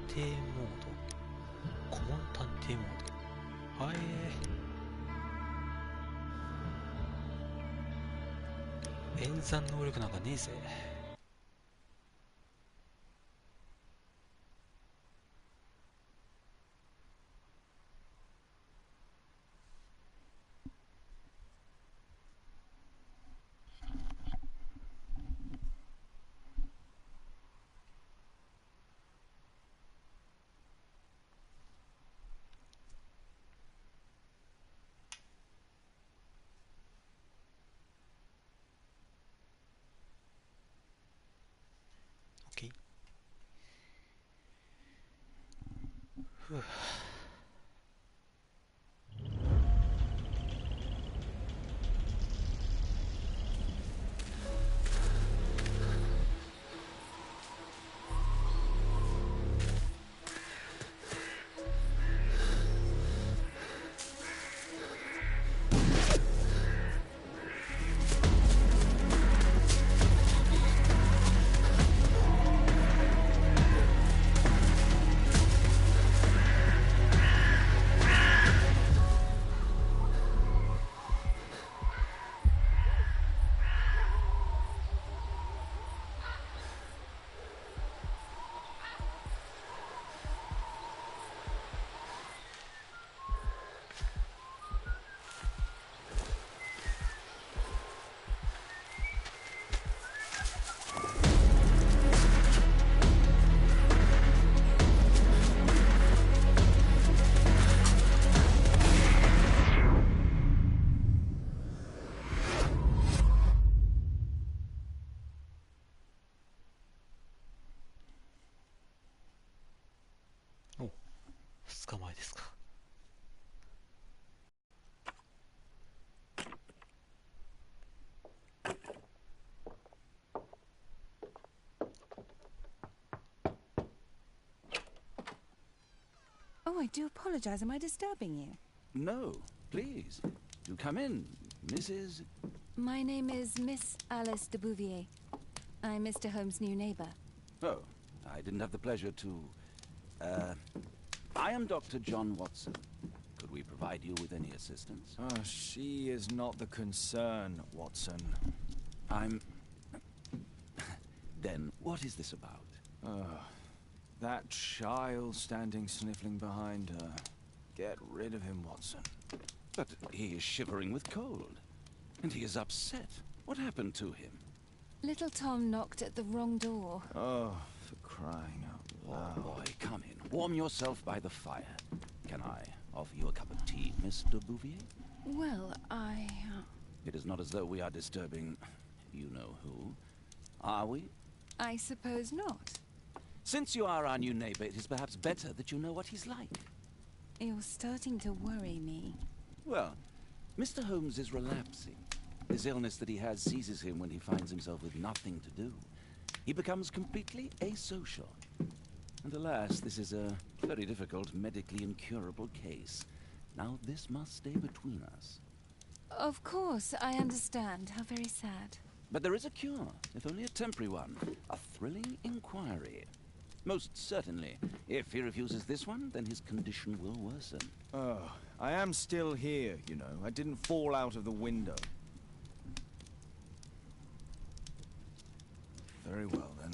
偵モード、顧問探偵モード。はい。演算能力なんかねえぜ。OK。ふぅ。お、2日前ですか。Oh, I do apologize. Am I disturbing you? No, please. Do come in, Mrs. My name is Miss Alice de Bouvier. I'm Mr. Holmes' new neighbor. Oh, I didn't have the pleasure to... I am Dr. John Watson. Could we provide you with any assistance? She is not the concern, Watson. I'm... Then, what is this about? That child standing sniffling behind her. Get rid of him, Watson. But he is shivering with cold. And he is upset. What happened to him? Little Tom knocked at the wrong door. Oh, for crying out loud. Oh, boy, come in. Warm yourself by the fire. Can I offer you a cup of tea, Mr. Bouvier? Well, It is not as though we are disturbing you-know-who. Are we? I suppose not. Since you are our new neighbor, it is perhaps better that you know what he's like. You're starting to worry me. Well, Mr. Holmes is relapsing. This illness that he has seizes him when he finds himself with nothing to do. He becomes completely asocial. And alas, this is a very difficult, medically incurable case. Now this must stay between us. Of course, I understand. How very sad. But there is a cure, if only a temporary one. A thrilling inquiry. Most certainly. If he refuses this one, then his condition will worsen. Oh, I am still here, you know. I didn't fall out of the window. Very well, then.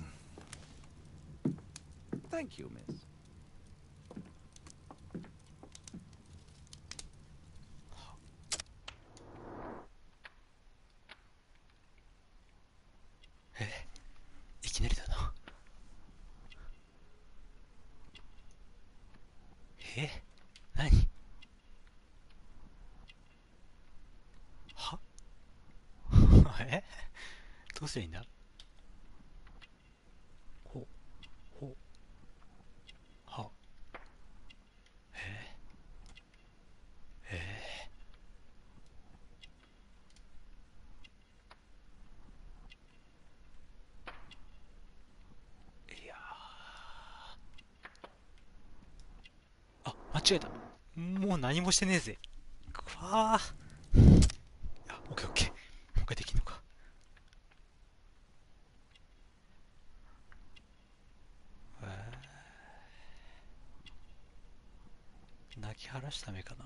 Thank you, miss. Eh, いきなりだな。何？は？どうすりゃいいんだ？ほう、ほう、は、いやー、あ、間違えた。もう何もしてねえぜ。くわー。あ、オッケーオッケー。もう一回できんのか。泣き晴らした目かな。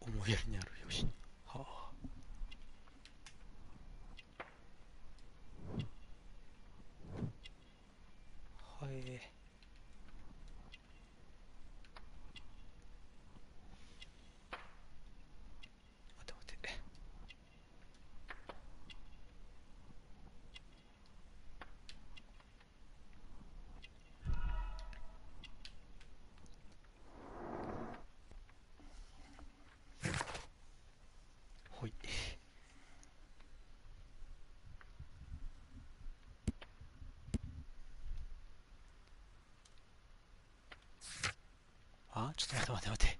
思いやりにあるよし。はあ。はい。待て待て。ほい。あ、ちょっと待って待って待って。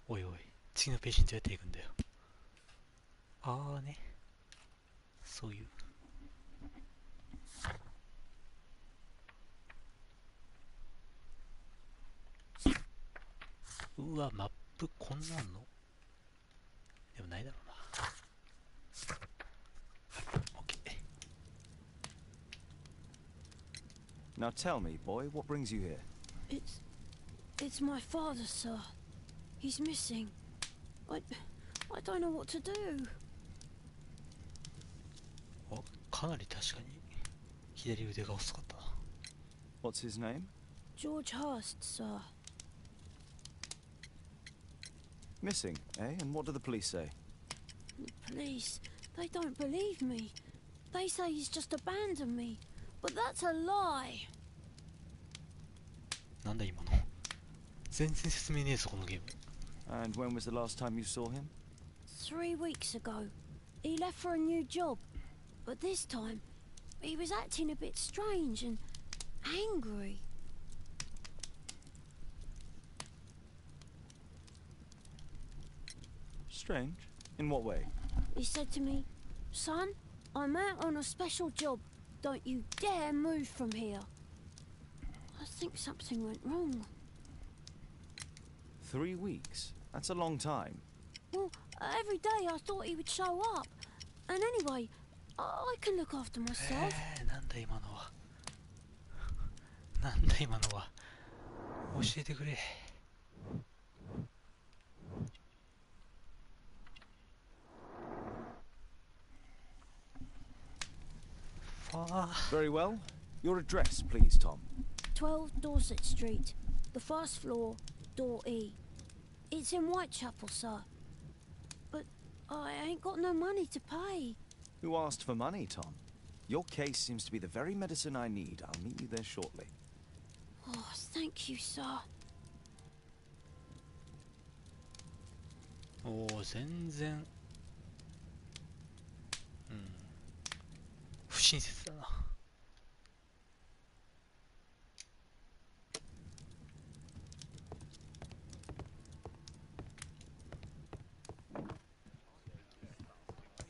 おいおい、次のページにどうやって行くんだよ。あーね。そういう。うわ、マップこんなんのでもないだろうな。オッケー。Now tell me, boy, what brings you here? It's my father, sir. He's missing. I don't know what to do. あ、かなり確かに左腕が細かったな。What's his name? George Hurst, sir. Missing, eh? And what do the police say? The police, they don't believe me. They say he's just abandoned me. But that's a lie. なんだ今の。全然説明ねえぞこのゲーム。And when was the last time you saw him? 3 weeks ago, he left for a new job. But this time, he was acting a bit strange and angry. Strange? In what way? He said to me, "Son, I'm out on a special job. Don't you dare move from here." I think something went wrong. 3 weeks? That's a long time. Well, every day I thought he would show up. And anyway, I can look after myself. なんだ今のは。なんだ今のは。教えてくれ。Very well. Your address, please, Tom. 12 Dorset Street, the first floor, door E. It's in Whitechapel, sir. But I ain't got no money to pay. Who asked for money, Tom? Your case seems to be the very medicine I need. I'll meet you there shortly. Oh, thank you, sir. おお、全然不親切だな。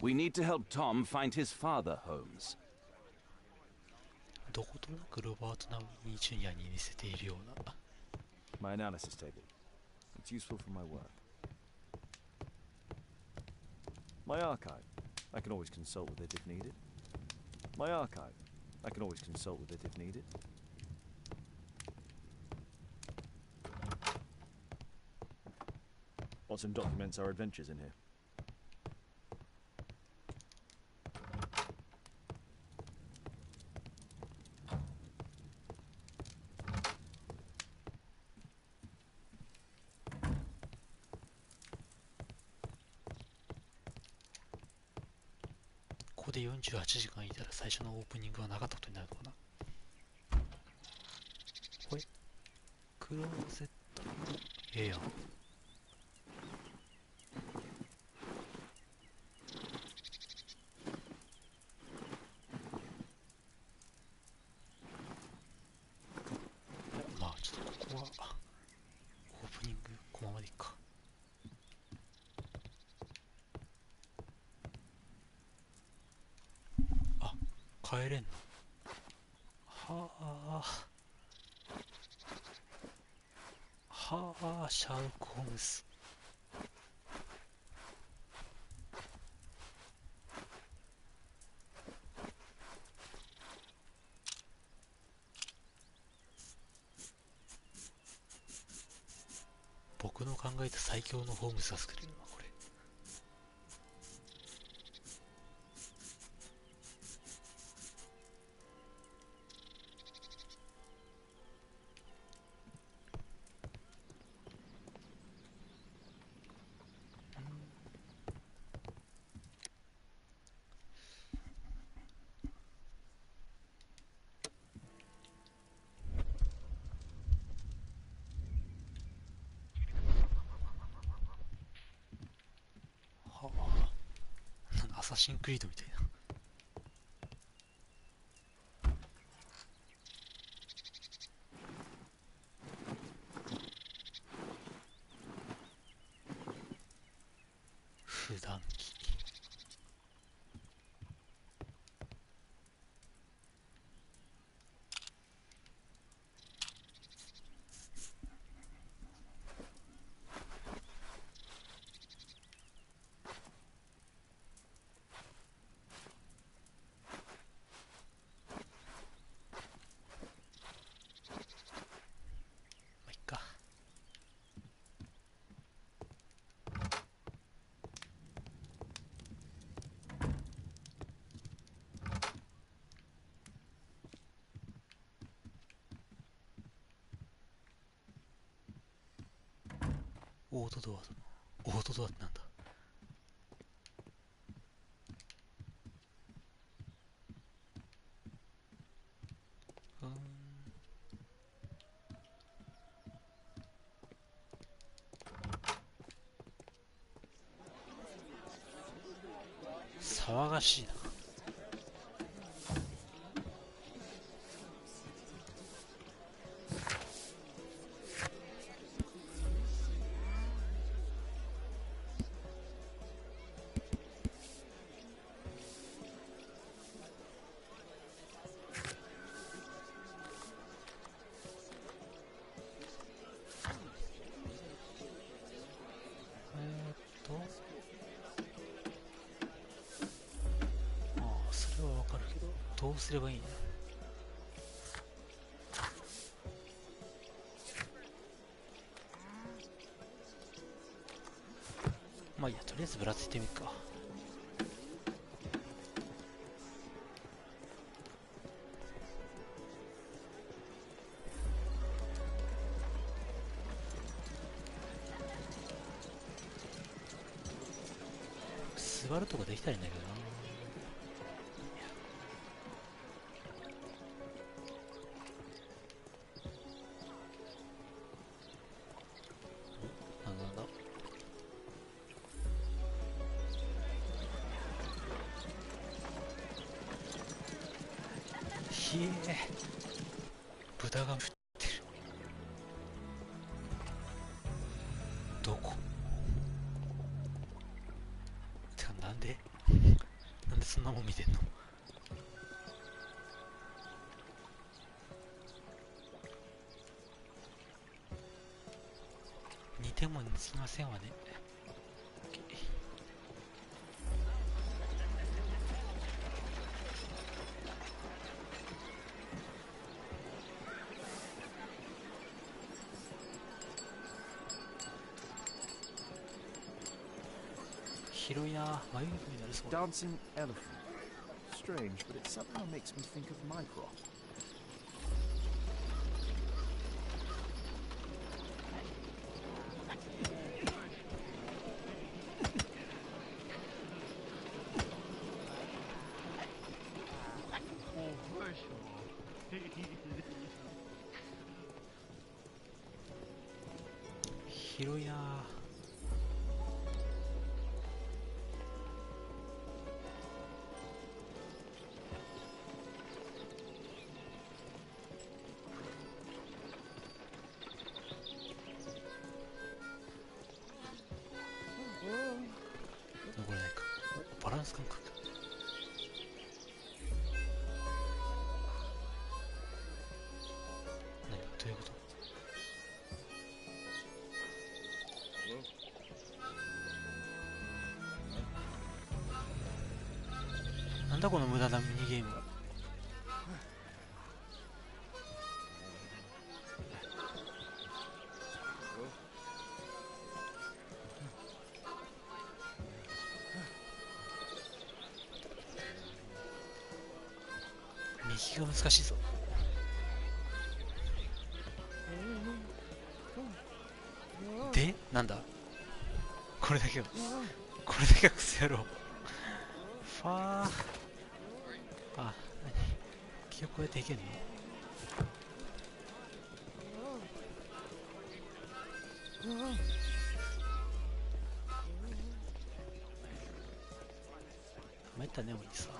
We need to help Tom find his father, Holmes. どことなくロバート・ナウニー・ジュニアに似せているような。My analysis table. It's useful for my work. My archive. I can always consult with it if needed. My archive. I can always consult with it if needed. Watson documents our adventures in here. .ここで48時間いたら最初のオープニングはなかったことになるのかな。これクローゼットええやん。帰れんの？はあはあ、シャーロック・ホームズ。僕の考えた最強のホームズが作れるな、これ。はあ、なんだアサシンクリードみたいな。普段着。まあ、いっか。オートドアだな。オートドアってなんだ？うーん。騒がしいな。ああ、それはわかるけど、どうすればいいの？まあいいや、とりあえずぶらついてみるか。座るとかできたらいいんだけどな。なんだひえ、豚が降ってる。どこ？てかなんでなんでそんなもん見てんの？似ても似つきませんわね。広いな。眉毛になりそう。 Dancing elephant. Strange, but it somehow makes me think of Mycroft. 広いな。登れないか。お、バランス感覚。どういうこと？なんだこの無駄なミニゲームは。右が難しいぞ。で、なんだこれだけは。これだけはクソ野郎。ファー。あ、何木を越えていけんの？参ったね、お兄さん。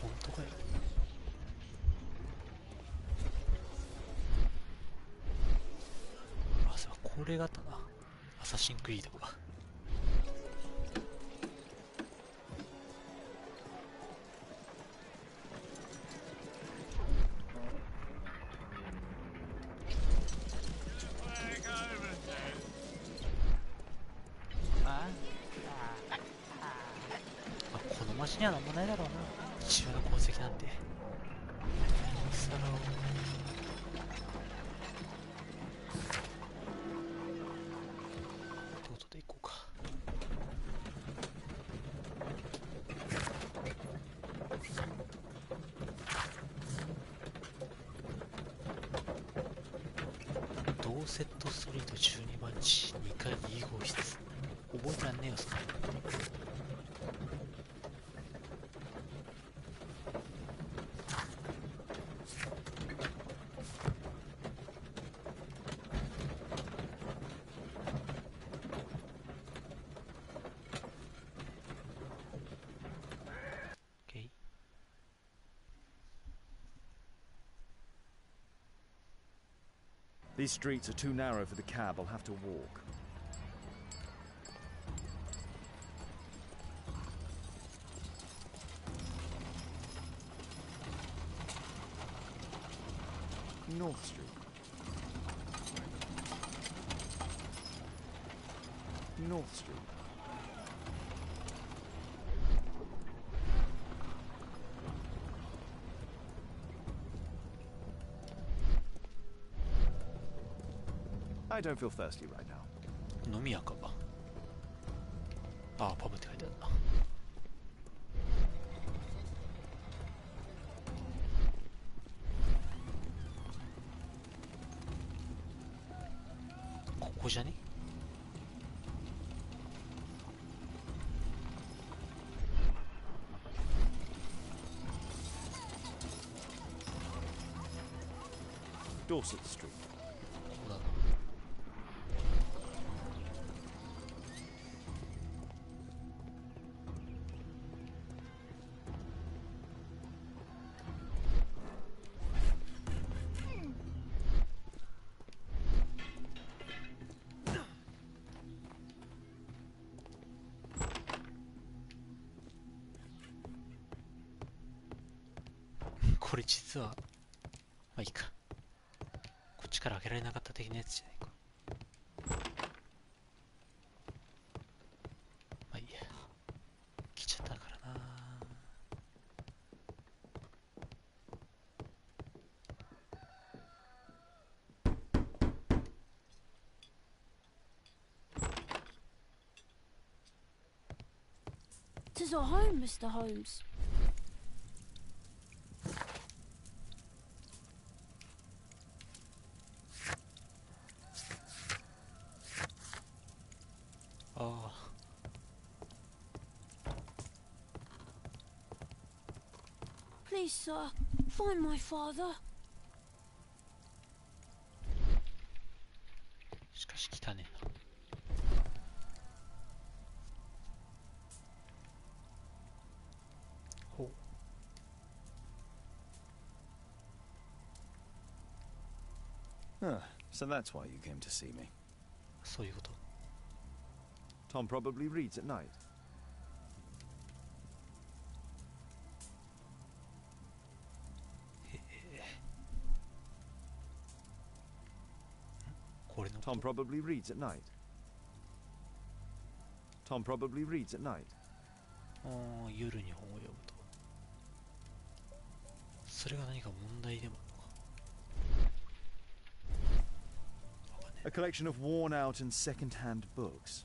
本当かよ。あ、そう、これがあったな。アサシンクリードが。まあ、この街にはなんもないだろうな。父親の功績なんて。さらを。ってことで行こうか。ドーセットストリート12番地2階2号室。覚えてらんねえよ、そんなの。OK。These streets are too narrow for the cab. I'll have to walk. North Street. North Street. I don't feel thirsty right now. 飲み屋か。ああ、パブって書いてあるな。ここじゃね？Dorset Street. ここだな。これ実は、まあいいか。こっちから開けられなかった的なやつじゃないか。まあいいや。来ちゃったからな。'Tis our home, Mr. Holmes. Please, sir, find my father. しかし汚ねえな。ほう。Ah, so that's why you came to see me. そういうこと。 Tom probably reads at night. これのこと Tom probably reads at night. Tom probably reads at night. 夜に本を読むと。それが何か問題でもあるのか。わかんね A collection of worn-out and second-hand books.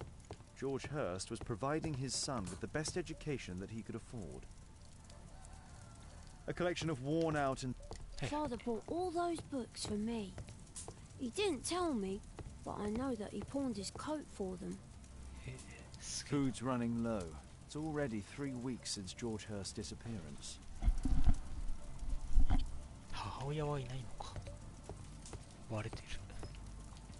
George Hurst was providing his son with the best education that he could afford. A collection of worn-out and... Father bought all those books for me. He didn't tell me, but I know that he pawned his coat for them. え。すげえ。 Food's running low. It's already 3 weeks since George Hurst's disappearance. 母親はいないのか。割れている。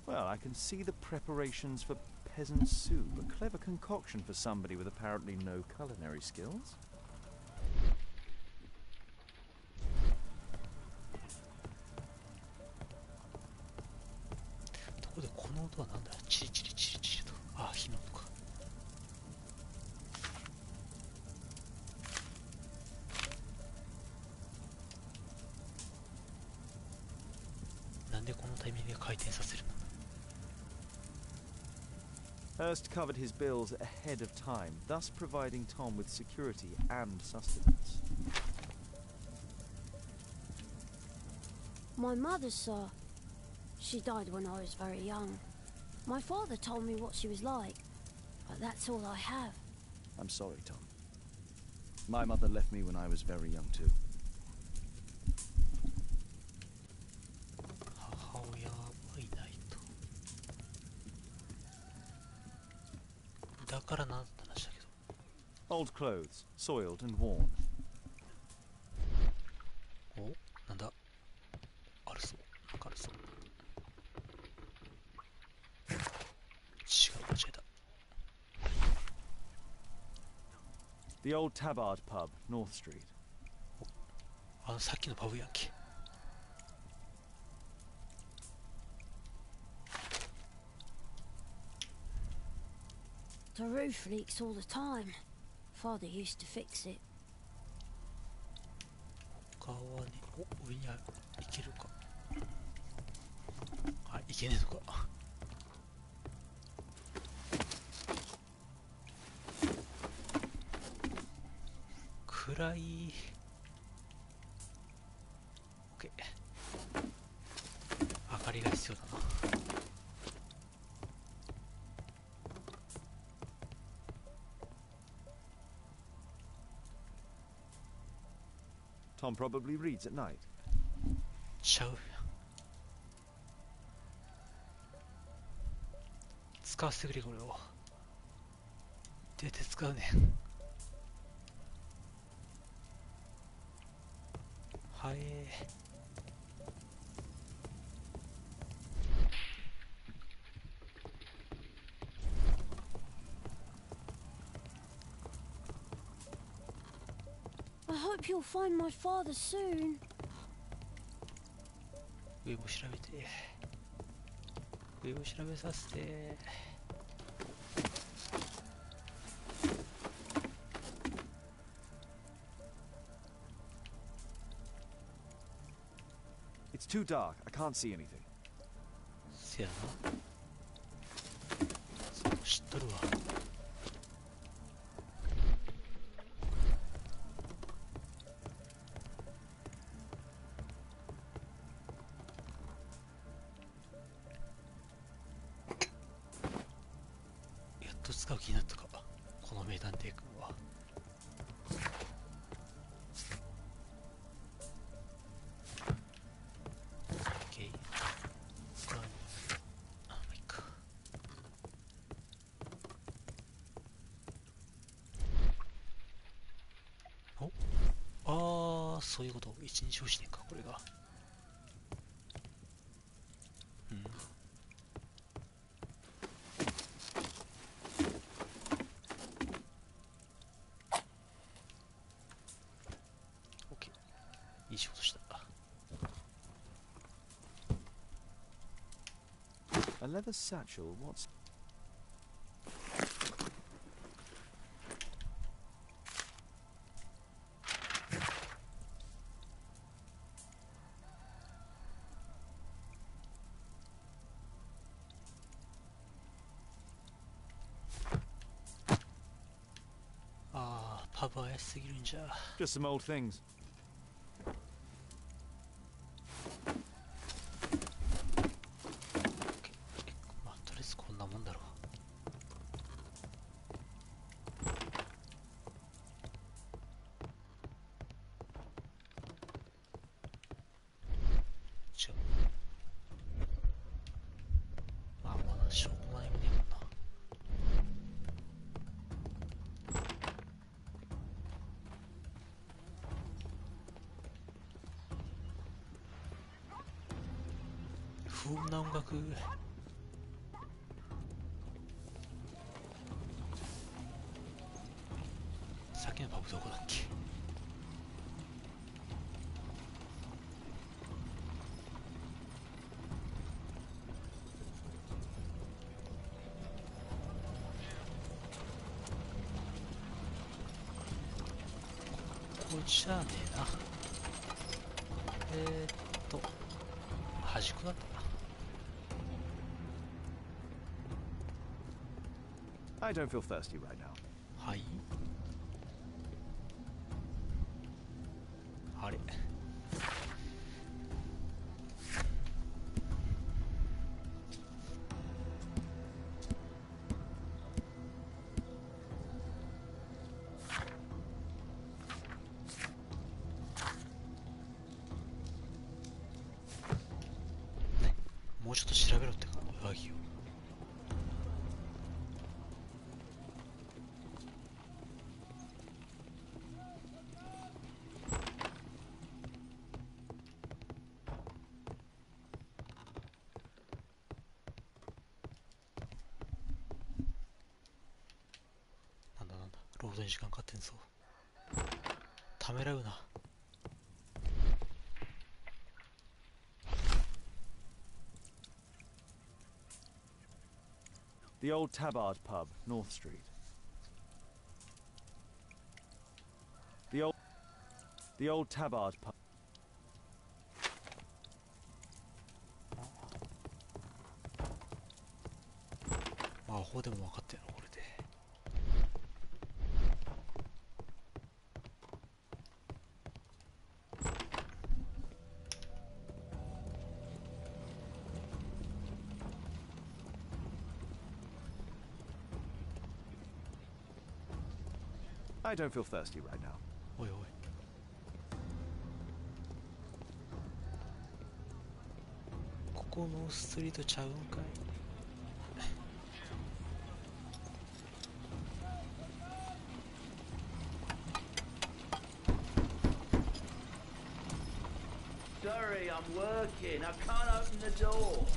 Well, I can see the preparations for peasant soup. A clever concoction for somebody with apparently no culinary skills. ところでこの音はなんだ。チリチリチリチリと。あ、火の音か。なんでこのタイミングで回転させるの。 Hurst covered his bills ahead of time, thus providing Tom with security and sustenance. My mother, sir. She died when I was very young. My father told me what she was like, but that's all I have. I'm sorry, Tom. My mother left me when I was very young too. 母親はいないと。だからなんて話だけど。 Old clothes, soiled and worn. お、なんだ。あるそう。なんかあるそう。違う、間違えた。 The old Tabard pub, North Street. さっきのパブやんけ。 The roof leaks all the time. Father used to fix it. 他はね、お、上に行けるか。あ、行けねえのか。暗い。オッケー。明かりが必要だな。 Tom probably reads at night. ちゃう。使わせてくれこれを。出て使うね。はい。I hope you'll find my father soon. 上も調べて。上を調べさせて。 It's too dark. I can't see anything. せやな。そう知っとるわ。やっと使う気になったか。この名探偵君は。 そういうこと一日押してんかこれが。うん。オッケー。いい仕事した。A leather satchel? What's... Pub 怪しすぎるんじゃ。 Just some old things. まあとりあえずこんなもんだろう。違う。まあまだしょうもないもんねえもんな。不穏な音楽。さっきのパブどこだっけ。ここじゃねえな。端っこだったな。I don't feel thirsty right now. はい。あれ。ね、もうちょっと調べろってか、上着を。ロードに時間かかってんぞ。ためらうな。The old Tabard pub, North Street. The old Tabard pub. まあアホでも分かってんのこれで。I don't feel thirsty right now. おいおい。ここのストリートちゃうんかい。Sorry, I'm working. I can't open the door.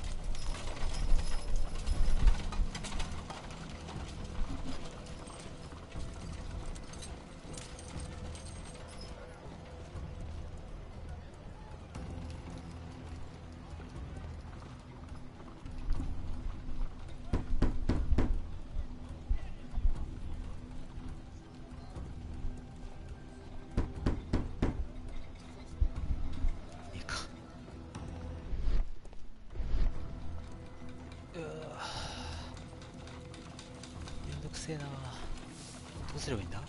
どうすればいいんだ。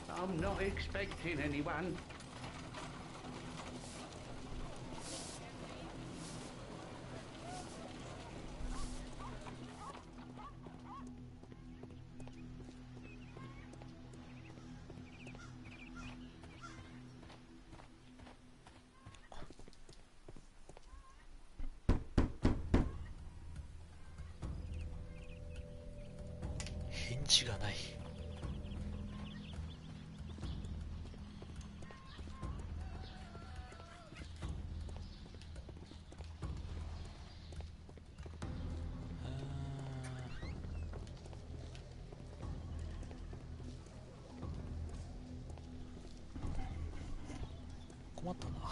I'm not expecting anyone.返事がない。ったな。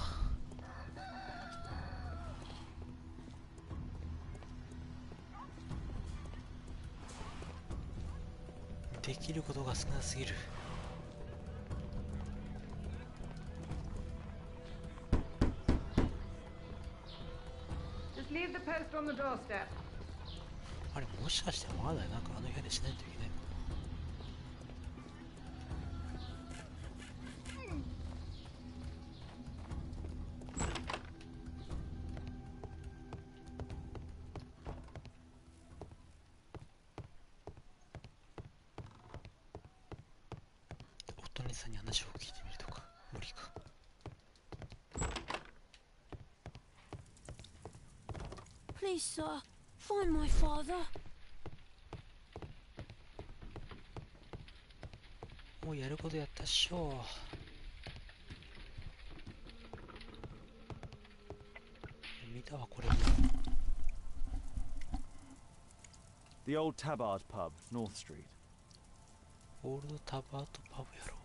できることが少なすぎる。Just leave the post on the doorstep. あれ、もしかしてまだなんかあの部屋でしないといけないの？おとねさんに話を聞いてみるとか無理か。Please, sir, find my father. もうやることやったっしょ。見たわこれも。The old Tabard pub, North Street. オールドタバートパブやろう。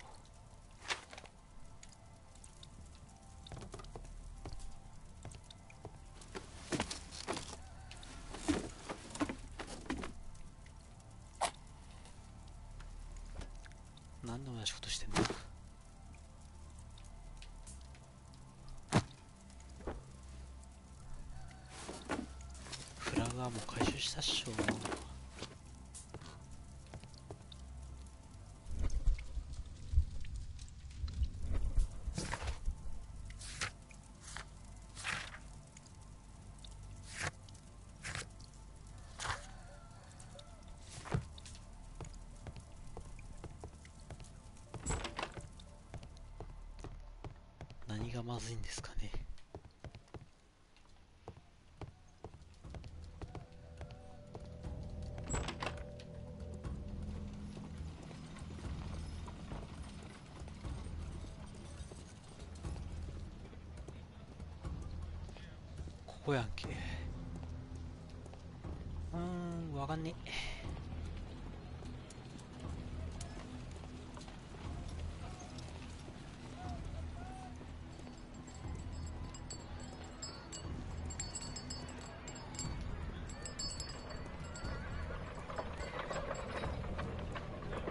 何の同じことしてんだ。フラグはもう回収したっしょ。何がまずいんですかね。ここやんけ。わかんねえ。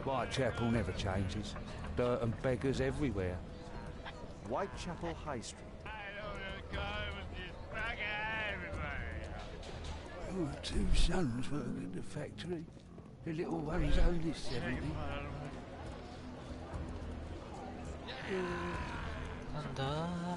Whitechapel never changes. Dirt and beggars everywhere. Whitechapel High Street. My two sons work at the factory. The little one's only 70. なんだ。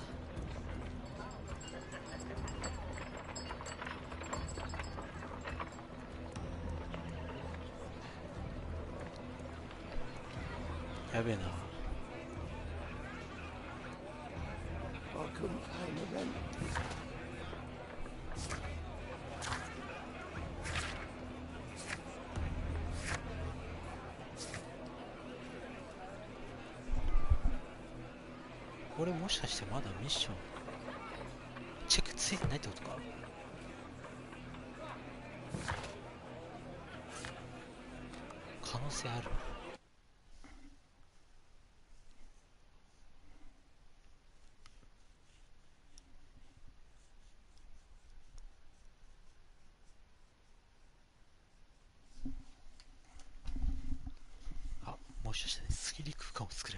やべえな。 I couldn't pay the rent. これもしかしてまだミッションチェックついてないってことか。可能性ある。あ、もしかして推理空間を作る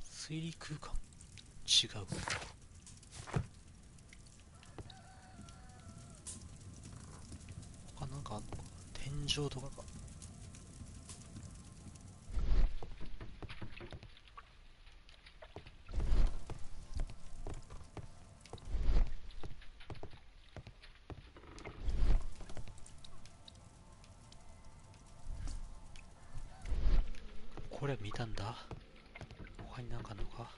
推理空間違う。他なんかあんのか。天井とかか。これ見たんだ。他になんかあんのか。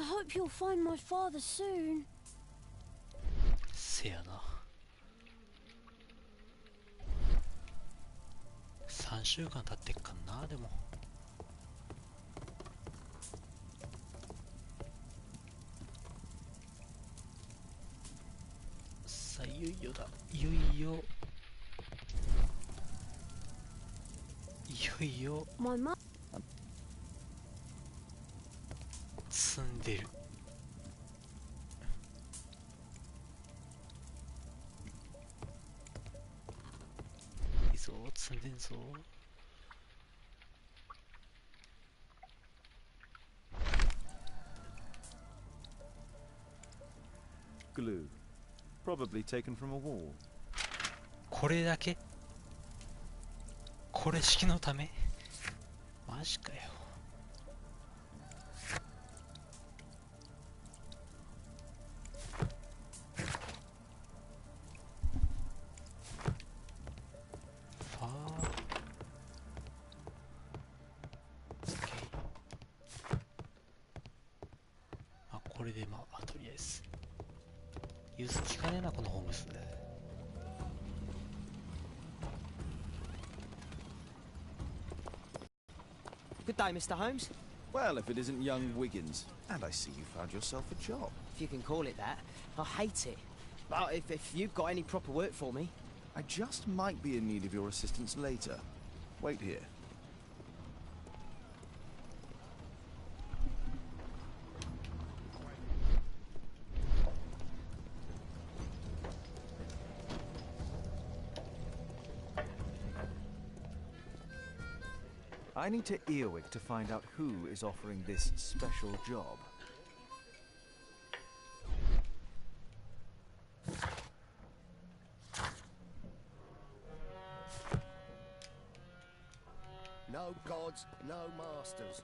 I hope you'll find my father soon. せやな。3週間経ってっかんな。でもさあ、いよいよだ。いよいよいよいよ My mum. 積んでる。いいぞ、積んでんぞ。Glue. Probably taken from a wall. これだけ？これ式のため？マジかよ。ファー。あ、これでまあ、とりあえず。融通きかねえな、このホームス。Good day, Mr. Holmes. Well, if it isn't young Wiggins. And I see you found yourself a job. If you can call it that. I hate it. But if you've got any proper work for me... I just might be in need of your assistance later. Wait here. I need to earwig to find out who is offering this special job. No gods, no masters.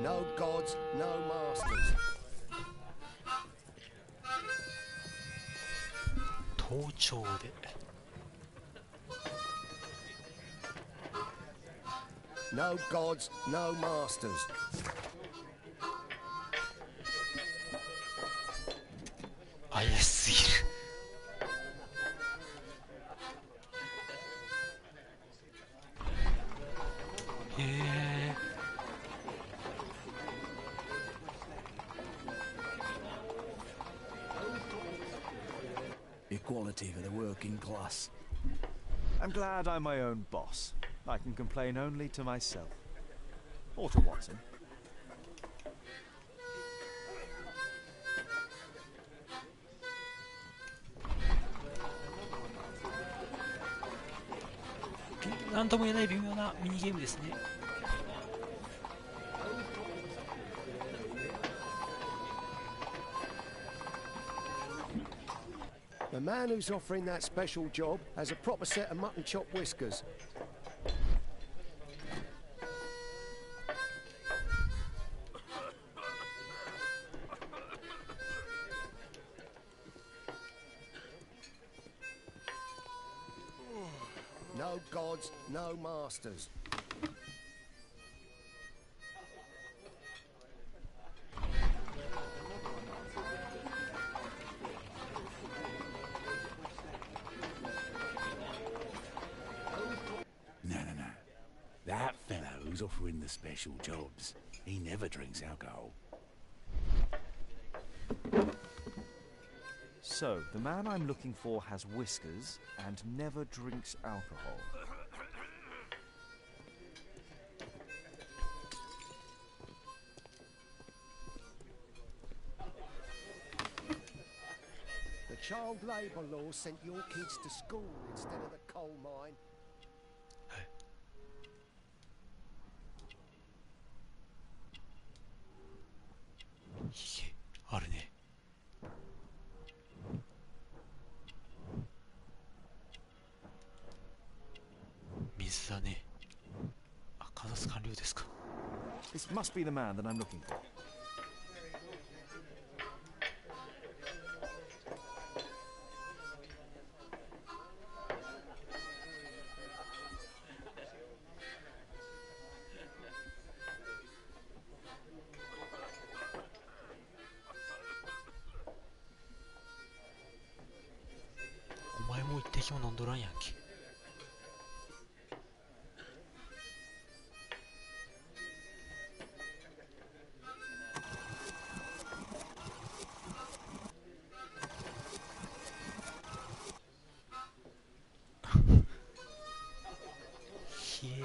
No gods, no masters. 盗聴で。No gods, no masters. 怪しすぎる。へえ。Equality for the working class. I'm glad I'm my own boss. I can complain only to myself. Or to Watson.なんとも言えない微妙なミニゲームですね。The man who's offering that special job has a proper set of mutton chop whiskers. No gods, no masters. No. That fellow who's offering the special jobs, he never drinks alcohol. So, the man I'm looking for has whiskers and never drinks alcohol. The child labour law sent your kids to school instead of the coal mine. ひげあるね。水だね。あ、観察完了ですか。This must be the man that I'm looking for. もう一滴も飲んどらんやんけ。ひえ。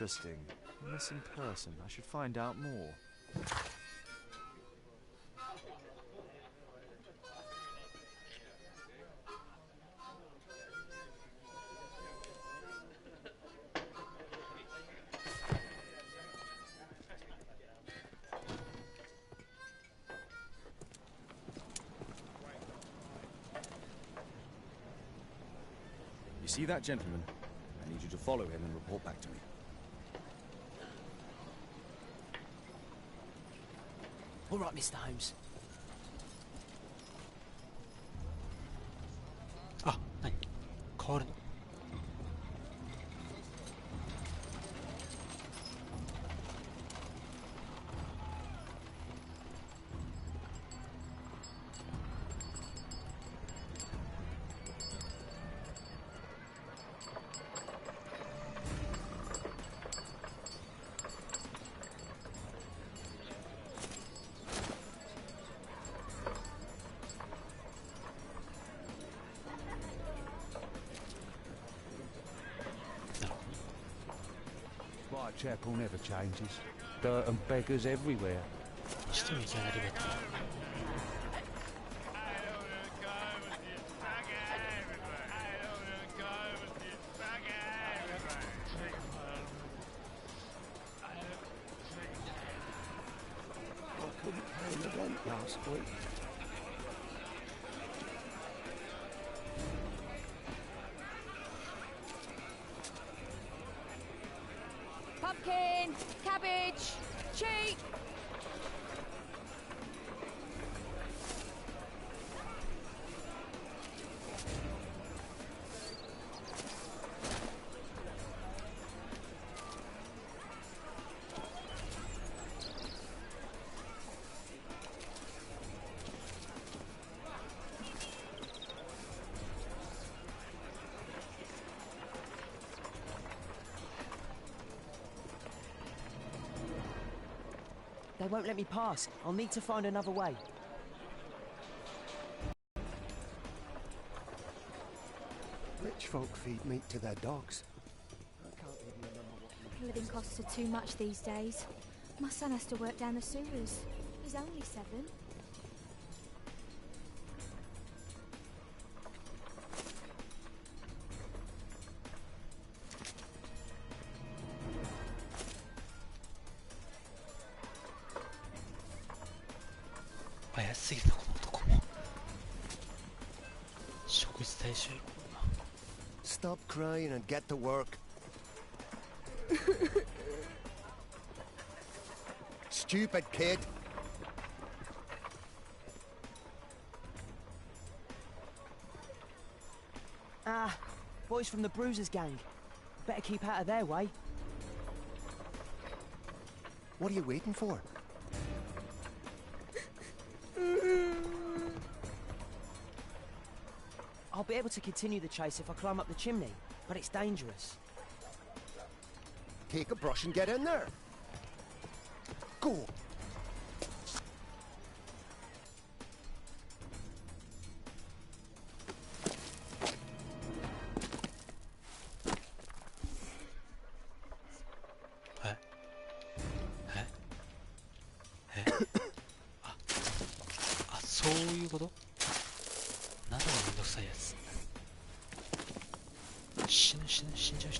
Interesting. Missing person. I should find out more. You see that gentleman? I need you to follow him and report back to me. All right, Mr. Holmes. あ、何変わるの。Whitechapel never changes. Dirt and beggars everywhere. 一人いきなりベッド。I couldn't pay the rent last week. Pumpkin, cabbage, cheek. They won't let me pass. I'll need to find another way. Rich folk feed meat to their dogs. I can't even remember what... Living costs are too much these days. My son has to work down the sewers. He's only 7.怪しすぎたこの男も。食事対象。 Stop crying and get to work. Stupid kid. Ah, boys from the Bruisers gang. Better keep out of their way. What are you waiting for? I'll be able to continue the chase if I climb up the chimney, but it's dangerous. Take a brush and get in there. Go. Ah, そういうこと？なんだろうめんどくさいやつ。死んじゃう。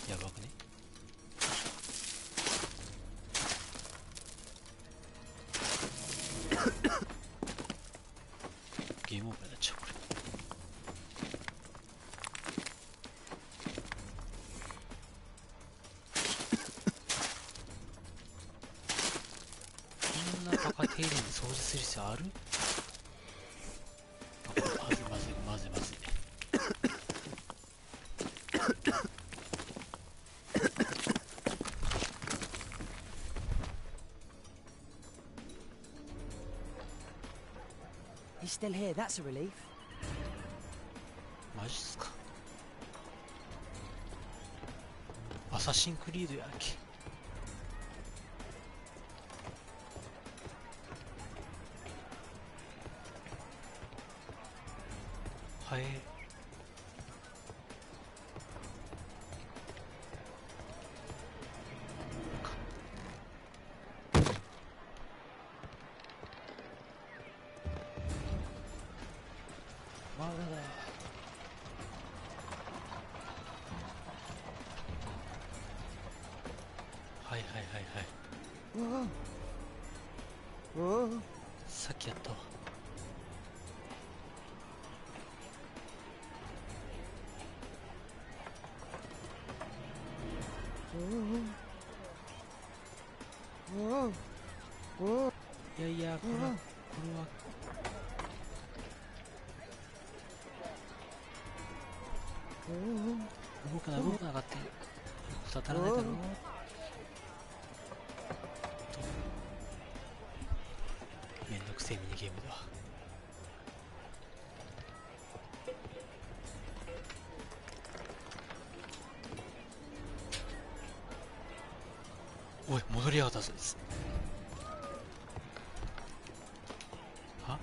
やばくね？ゲームオーバーになっちゃうこれ。こんなバカ丁寧に掃除する必要ある？まずいまずいまずいまずい。He's still here, that's a relief. マジっすか。アサシンクリードやっけ。はい。まだだ。はいはいはいはい。さっきやったわ。いやいや、これは動くな動くながって当たらないだろう。めんどくせえミニゲームだ。おい、戻りやがったぞです。は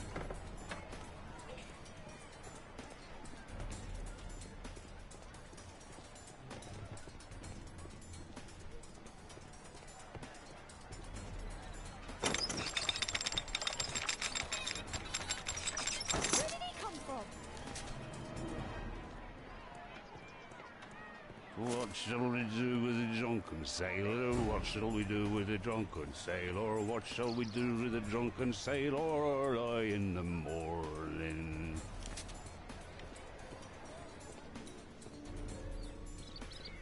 What shall we do with a drunken sailor? What shall we do with a drunken sailor? What shall we do with a drunken sailor early in the morning?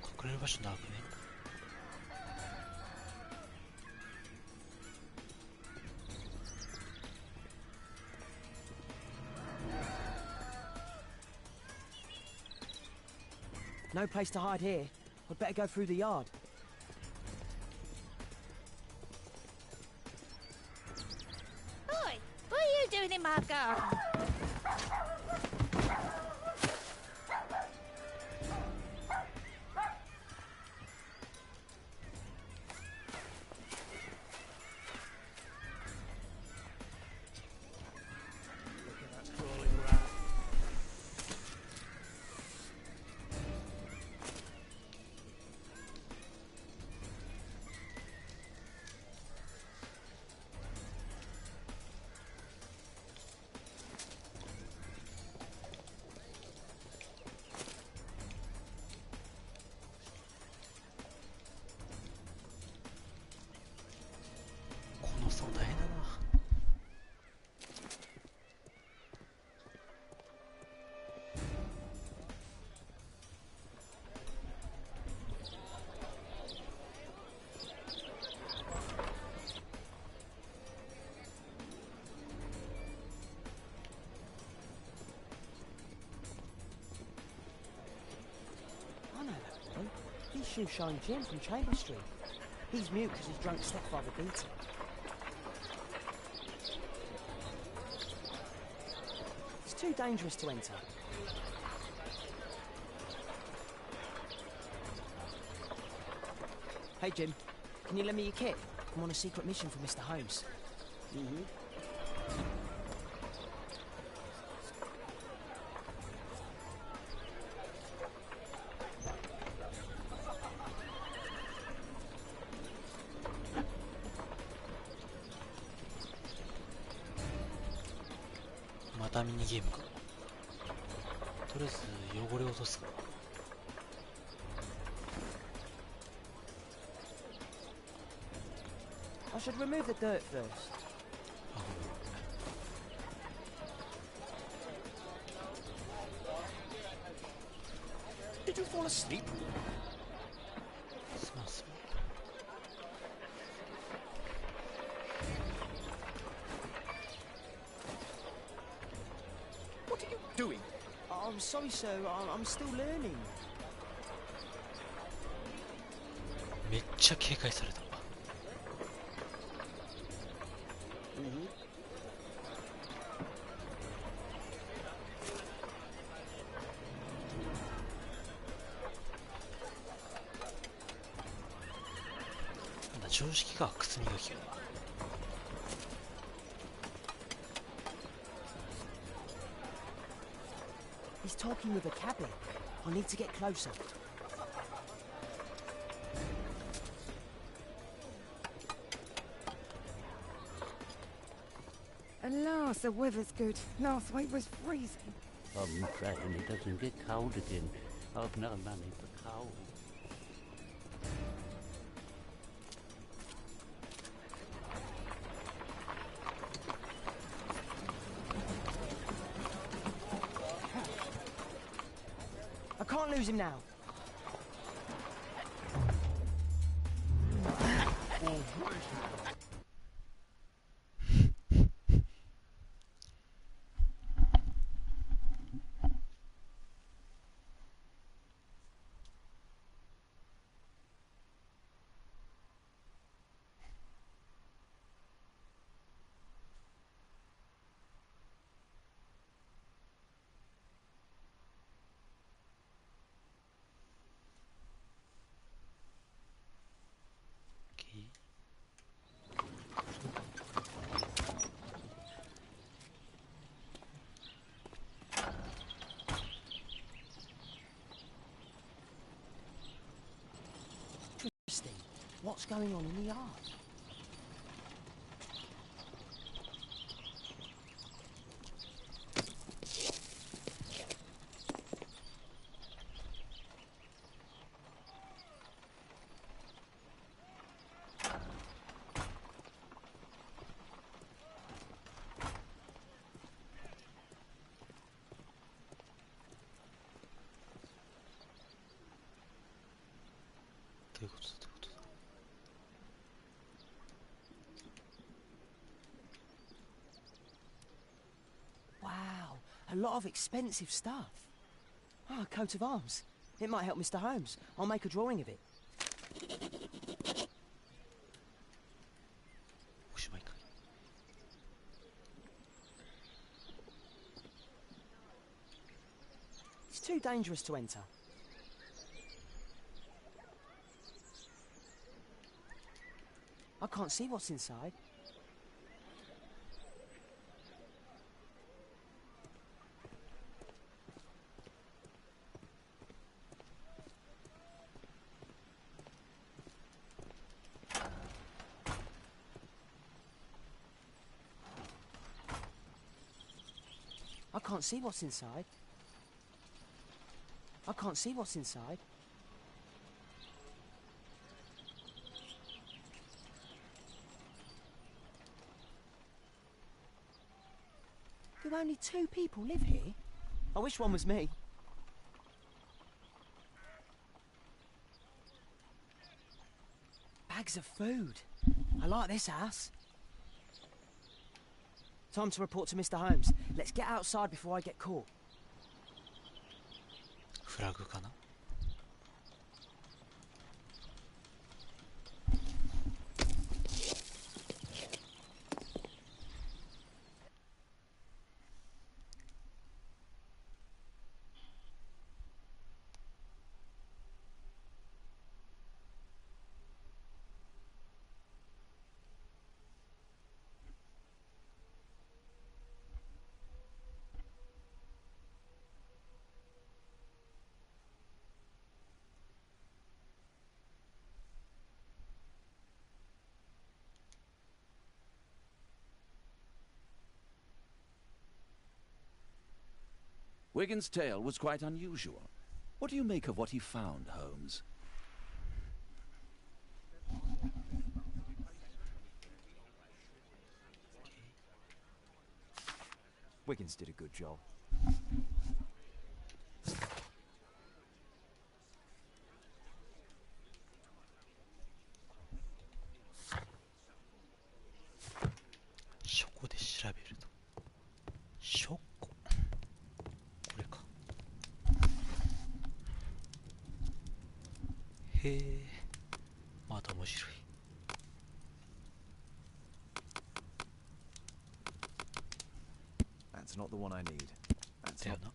隠れる場所なくね。No place to hide here. I'd better go through the yard. Oi! What are you doing in my garden? Shoeshine Jim from Chamber Street. He's mute because his drunk stepfather beat him. It's too dangerous to enter. Hey Jim, can you lend me your kit? I'm on a secret mission for Mr. Holmes. Mm-hmm. またミニゲームか。とりあえず汚れを落とすか。I should remove the dirt first. Did you fall asleep? What are you doing? I'm sorry, sir. I'm still learning. めっちゃ警戒された。なんだ常識か靴磨きが。He's talking with a cabbie. I need to get closer. At last, the weather's good. Last week was freezing. I'm praying it doesn't get cold again. I've no money for coal. I can't lose him now. Interesting. What's going on in the yard? Wow, a lot of expensive stuff. Ah, a coat of arms. It might help Mr. Holmes. I'll make a drawing of it. It's too dangerous to enter. I can't see what's inside. I can't see what's inside. I can't see what's inside. Do only 2 people live here? I wish one was me. Bags of food. I like this house. Time to report to Mr. Holmes. Let's get outside before I get caught. フラグかな。Wigan's tale was quite unusual. What do you make of what he found, Holmes? Wiggins did a good job. へえ、また面白い。That's not the one I need. That's だよ not.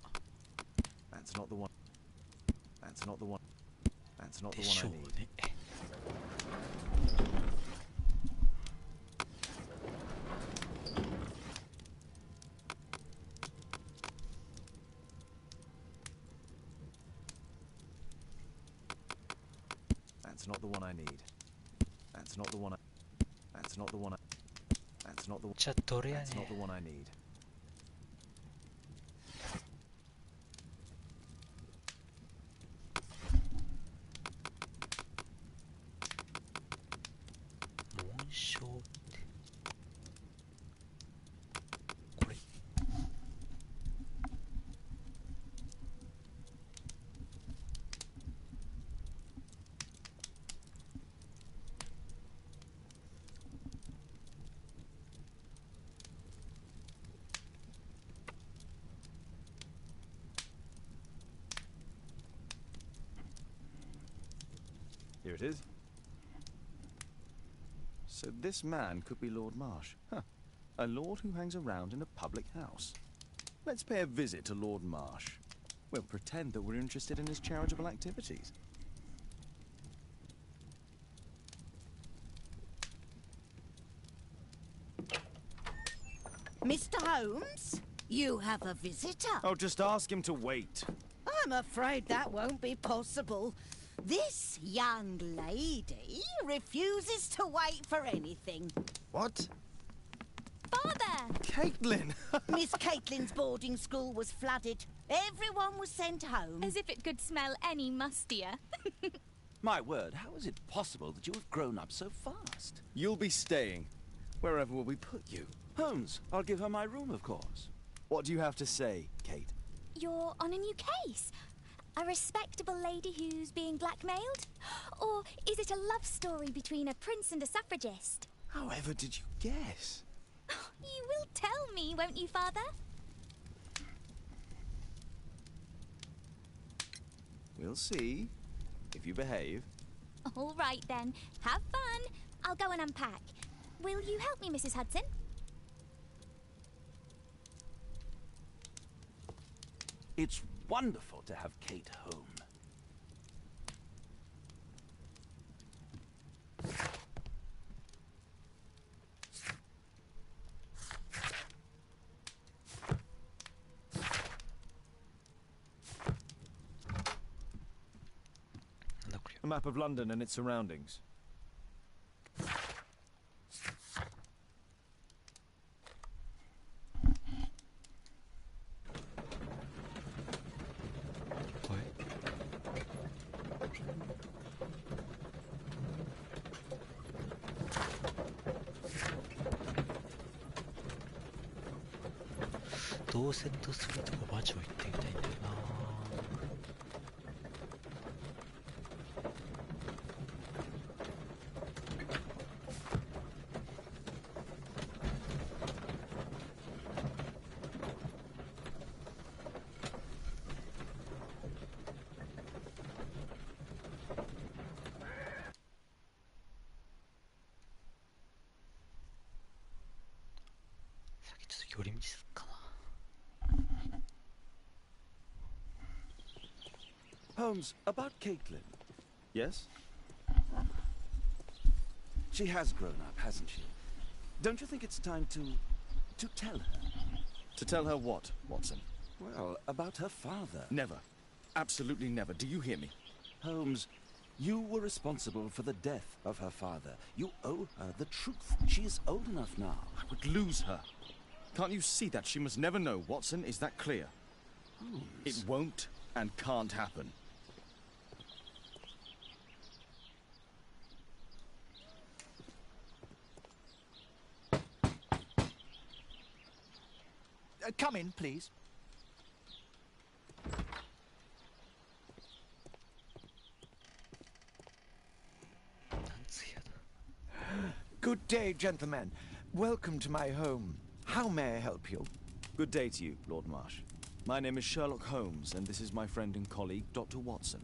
な。 That's not the one. That's not the one. That's not で the しょ one う I need. ね。That's not the one I need. That's not the one I. That's not the one I. That's not the one. じゃあどれや That's ね not the one I need. 紋章ってこれ。Here it is. So this man could be Lord Marsh. Huh. A lord who hangs around in a public house. Let's pay a visit to Lord Marsh. We'll pretend that we're interested in his charitable activities. Mr. Holmes, you have a visitor. Oh, just ask him to wait. I'm afraid that won't be possible. This young lady refuses to wait for anything. What? Father! Caitlin! Miss Caitlin's boarding school was flooded. Everyone was sent home. As if it could smell any mustier. My word, how is it possible that you have grown up so fast? You'll be staying. Wherever will we put you? Holmes, I'll give her my room, of course. What do you have to say, Kate? You're on a new case. A respectable lady who's being blackmailed? Or is it a love story between a prince and a suffragist? However did you guess? You will tell me, won't you, Father? We'll see. If you behave. All right, then. Have fun. I'll go and unpack. Will you help me, Mrs. Hudson? It's wonderful to have Kate home. A map of London and its surroundings.「動線とするとこバチを行ってみたいんだよな」先ちょっと寄り道するかな。Holmes, about Caitlin. Yes? She has grown up, hasn't she? Don't you think it's time to tell her? To tell her what, Watson? Well, about her father. Never. Absolutely never. Do you hear me? Holmes, you were responsible for the death of her father. You owe her the truth. She is old enough now. I would lose her. Can't you see that? She must never know, Watson. Is that clear? Holmes. It won't and can't happen. Come in, please. Good day, gentlemen. Welcome to my home. How may I help you? Good day to you, Lord Marsh. My name is Sherlock Holmes, and this is my friend and colleague, Dr. Watson.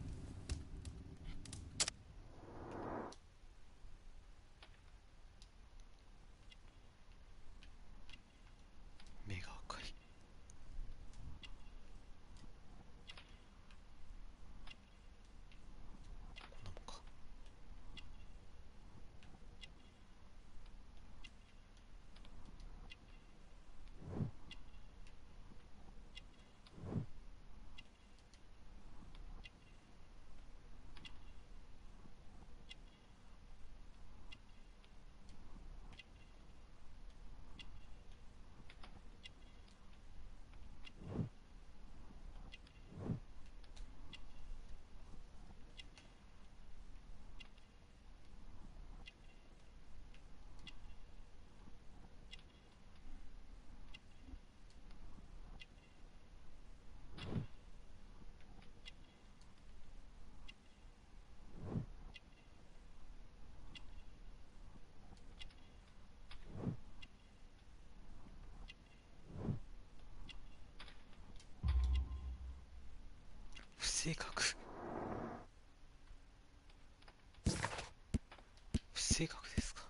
正確。不正確ですか。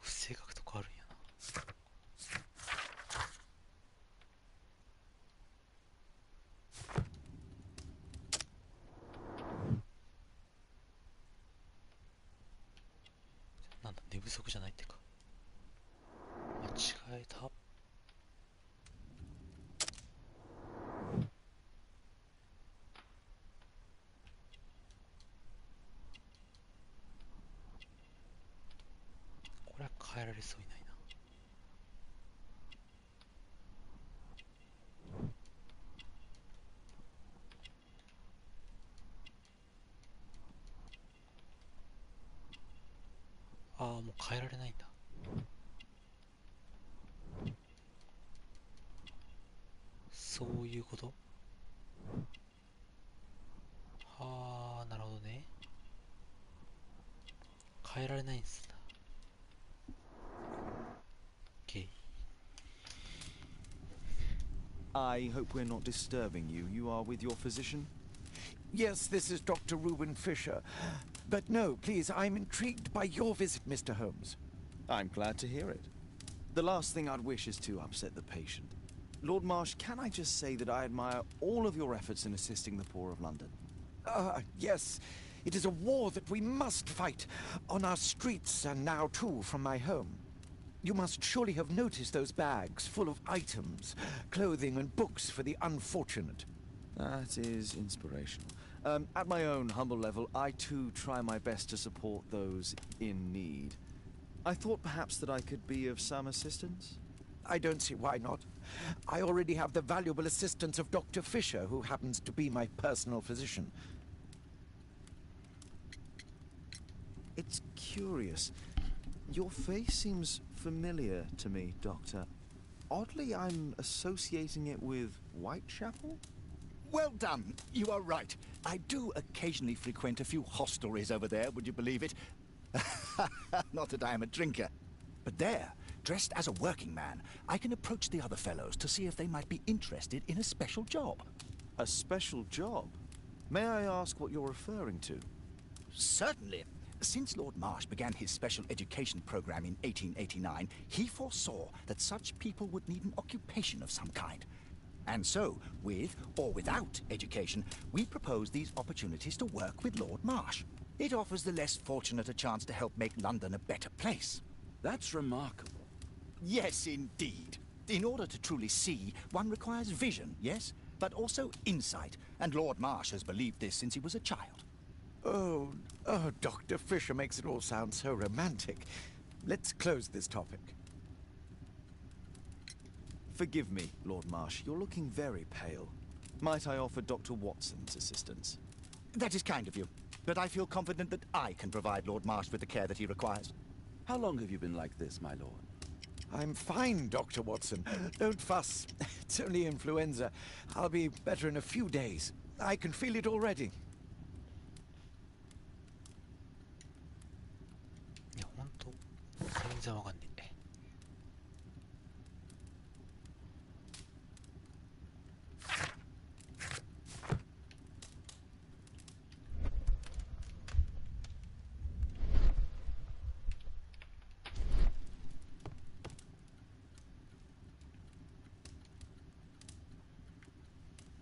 不正確とかあるんやな。なんだ、寝不足じゃないってか。間違えた。これは変えられそうにないな。ああ、もう変えられないんだ。そういうこと。はあ、なるほどね。変えられないんですな。OK。I hope we're not disturbing you. You are with your physician? Yes, this is Dr. Reuben Fisher. But no, please, I'm intrigued by your visit, Mr. Holmes. I'm glad to hear it. The last thing I'd wish is to upset the patient. Lord Marsh, can I just say that I admire all of your efforts in assisting the poor of London? Yes. It is a war that we must fight, on our streets and now, too, from my home. You must surely have noticed those bags full of items, clothing and books for the unfortunate. That is inspirational. At my own humble level, I too try my best to support those in need. I thought perhaps that I could be of some assistance. I don't see why not. I already have the valuable assistance of Dr. Fisher, who happens to be my personal physician. It's curious. Your face seems familiar to me, Doctor. Oddly, I'm associating it with Whitechapel? Well done. You are right. I do occasionally frequent a few hostelries over there, would you believe it? Not that I am a drinker. But there, dressed as a working man, I can approach the other fellows to see if they might be interested in a special job. A special job? May I ask what you're referring to? Certainly. Since Lord Marsh began his special education program in 1889, he foresaw that such people would need an occupation of some kind. And so, with or without education, we propose these opportunities to work with Lord Marsh. It offers the less fortunate a chance to help make London a better place. That's remarkable. Yes, indeed. In order to truly see, one requires vision, yes? But also insight, and Lord Marsh has believed this since he was a child. Oh, Dr. Fisher makes it all sound so romantic. Let's close this topic. Forgive me, Lord Marsh. You're looking very pale. Might I offer Dr. Watson's assistance? That is kind of you, but I feel confident that I can provide Lord Marsh with the care that he requires. How long have you been like this, my lord? I'm fine, Dr. Watson. Don't fuss. It's only influenza. I'll be better in a few days. I can feel it already. いや、ほんと全然わかんねえ。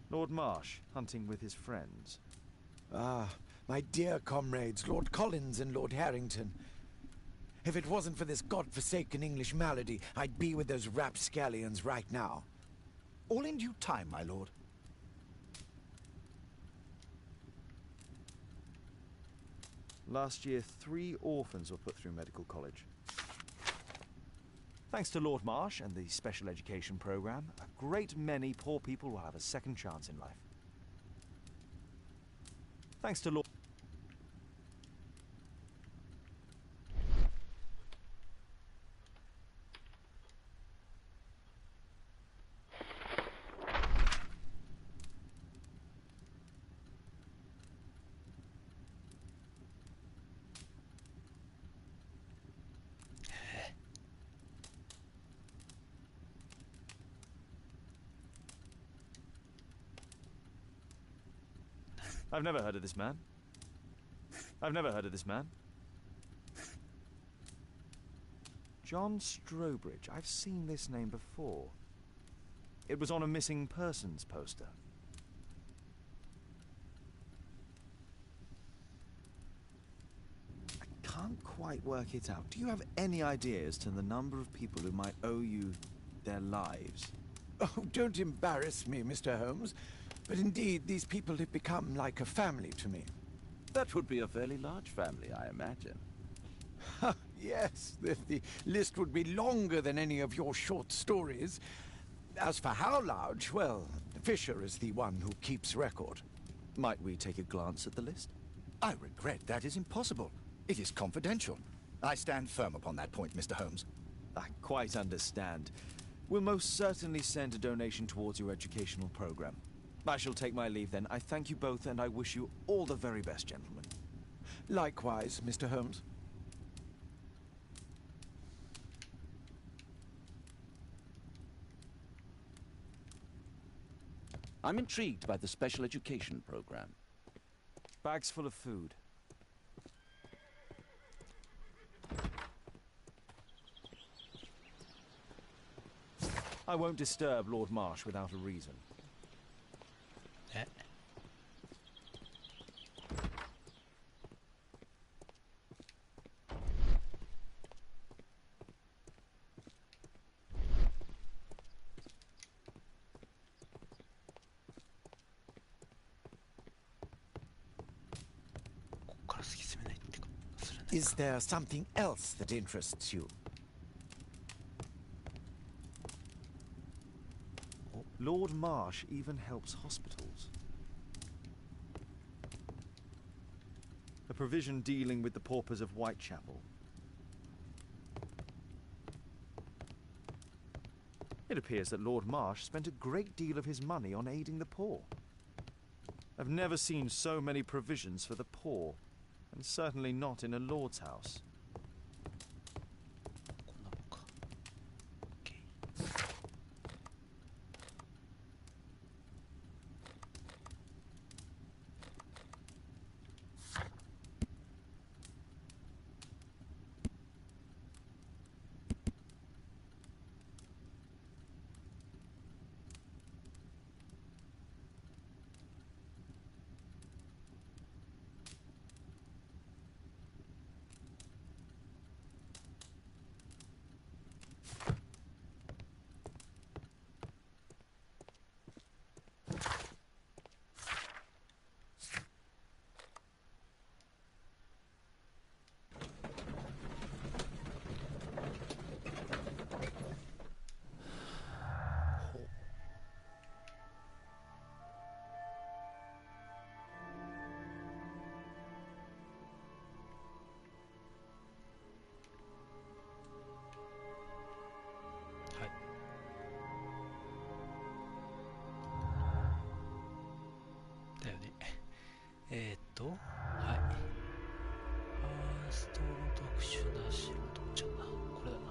Lord Marsh, hunting with his friends. Ah, my dear comrades, Lord Collins and Lord Harrington. If it wasn't for this godforsaken English malady, I'd be with those rapscallions right now. All in due time, my lord. Last year, 3 orphans were put through medical college. Thanks to Lord Marsh and the special education program, a great many poor people will have a second chance in life. Thanks to Lord... I've never heard of this man. I've never heard of this man. John Strobridge. I've seen this name before. It was on a missing persons poster. I can't quite work it out. Do you have any idea as to the number of people who might owe you their lives? Oh, don't embarrass me, Mr. Holmes. But indeed, these people have become like a family to me. That would be a fairly large family, I imagine. Yes, the list would be longer than any of your short stories. As for how large, well, Fisher is the one who keeps record. Might we take a glance at the list? I regret that is impossible. It is confidential. I stand firm upon that point, Mr. Holmes. I quite understand. We'll most certainly send a donation towards your educational program. I shall take my leave then. I thank you both and I wish you all the very best, gentlemen. Likewise, Mr. Holmes. I'm intrigued by the special education program. Bags full of food. I won't disturb Lord Marsh without a reason. Is there something else that interests you? Lord Marsh even helps hospitals. A provision dealing with the paupers of Whitechapel. It appears that Lord Marsh spent a great deal of his money on aiding the poor. I've never seen so many provisions for the poor, and certainly not in a lord's house.はい。ファーストの特殊な仕事じゃな。これだな。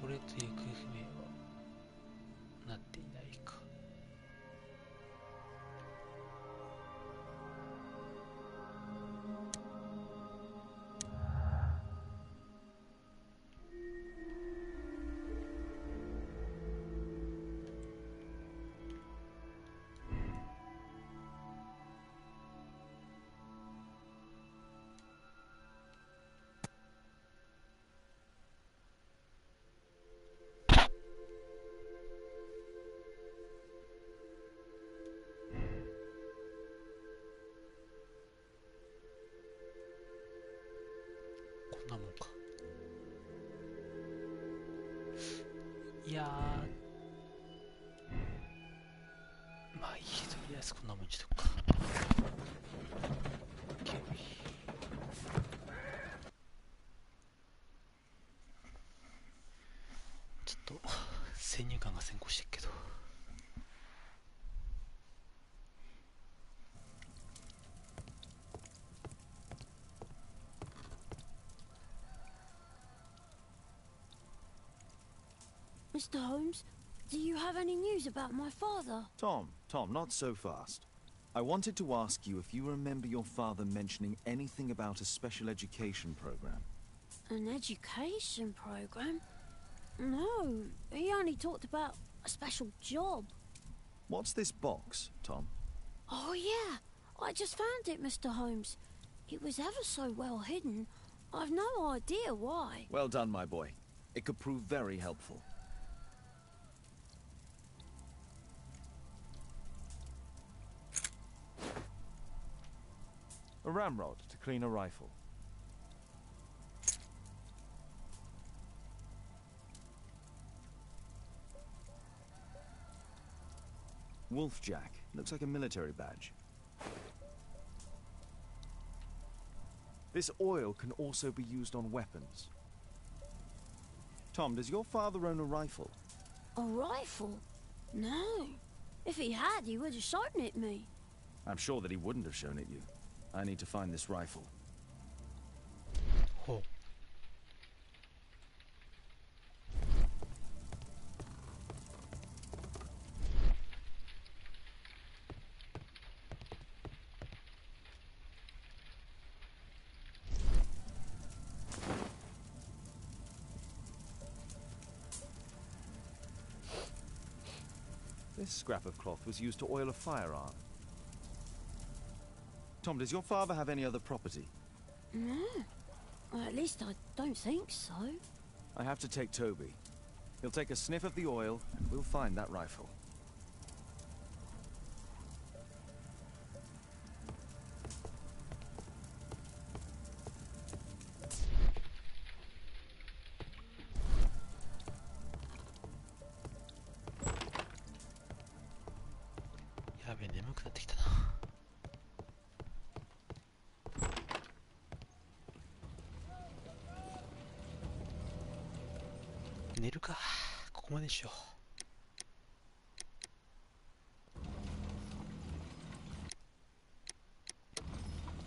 これと行方不明はなっていないか。こんなもんか。いやー、まあいい、とりあえずこんなもんにしとくか。ちょっと先入観が先行してるけど。Mr. Holmes, do you have any news about my father? Tom, not so fast. I wanted to ask you if you remember your father mentioning anything about a special education program. An education program? No, he only talked about a special job. What's this box, Tom? Oh yeah, I just found it, Mr. Holmes. It was ever so well hidden. I've no idea why. Well done, my boy. It could prove very helpful. A ramrod to clean a rifle. Wolfjack. Looks like a military badge. This oil can also be used on weapons. Tom, does your father own a rifle? A rifle? No. If he had, he would have shown it me. I'm sure that he wouldn't have shown it you. I need to find this rifle. Oh. This scrap of cloth was used to oil a firearm. Tom, does your father have any other property? No. Well, at least I don't think so. I have to take Toby. He'll take a sniff of the oil, and we'll find that rifle.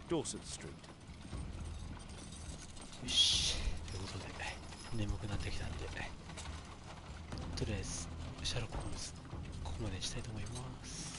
Dorset Street. よし、ということで眠くなってきたんで、とりあえずシャーロック・ホームズここまでにしたいと思います。